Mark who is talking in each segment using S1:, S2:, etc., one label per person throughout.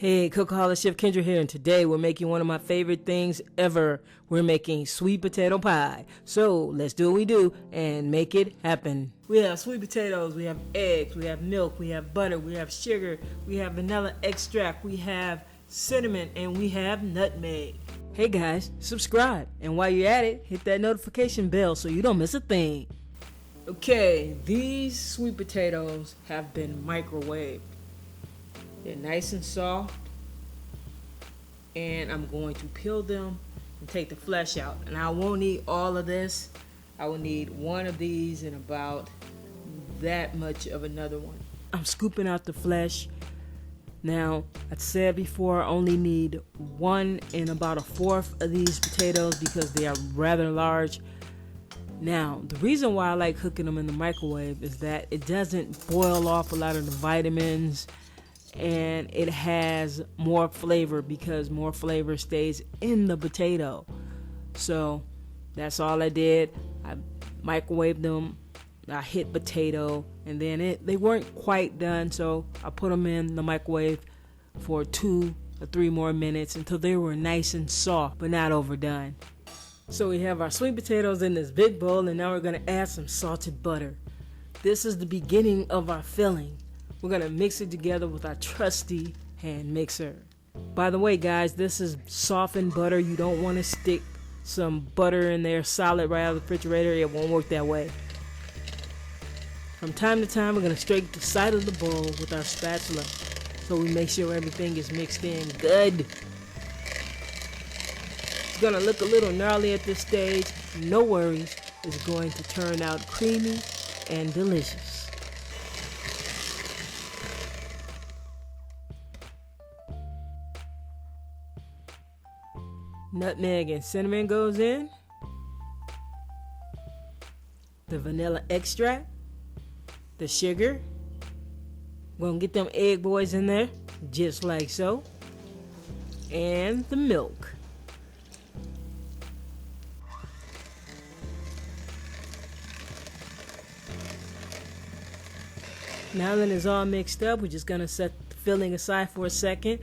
S1: Hey, Cookaholic Chef Kendra here, and today we're making one of my favorite things ever. We're making sweet potato pie. So let's do what we do and make it happen. We have sweet potatoes, we have eggs, we have milk, we have butter, we have sugar, we have vanilla extract, we have cinnamon, and we have nutmeg. Hey guys, subscribe, and while you're at it, hit that notification bell so you don't miss a thing. Okay, these sweet potatoes have been microwaved. They're nice and soft, and I'm going to peel them and take the flesh out. And I won't need all of this. I will need one of these and about that much of another one. I'm scooping out the flesh. Now, I said before, I only need 1 and about 1/4 of these potatoes because they are rather large. Now, the reason why I like cooking them in the microwave is that it doesn't boil off a lot of the vitamins, and it has more flavor because more flavor stays in the potato. So that's all I did. I microwaved them, I hit potato, and then they weren't quite done, so I put them in the microwave for 2 or 3 more minutes until they were nice and soft but not overdone. So we have our sweet potatoes in this big bowl, and now we're going to add some salted butter. This is the beginning of our filling. We're going to mix it together with our trusty hand mixer. By the way, guys, this is softened butter. You don't want to stick some butter in there solid right out of the refrigerator. It won't work that way. From time to time, we're going to straight the side of the bowl with our spatula so we make sure everything is mixed in good. It's going to look a little gnarly at this stage. No worries. It's going to turn out creamy and delicious. Nutmeg and cinnamon goes in. The vanilla extract. The sugar. We're gonna get them egg boys in there, just like so. And the milk. Now that it's all mixed up, we're just gonna set the filling aside for a second.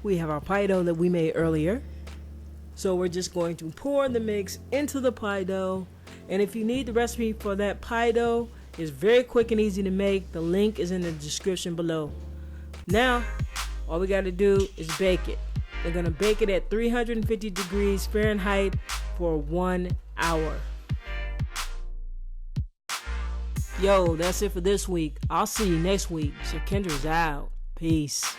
S1: We have our pie dough that we made earlier. So we're just going to pour the mix into the pie dough. And if you need the recipe for that pie dough, it's very quick and easy to make. The link is in the description below. Now, all we got to do is bake it. We're going to bake it at 350 degrees Fahrenheit for 1 hour. Yo, that's it for this week. I'll see you next week. So KENDRA'S out. Peace.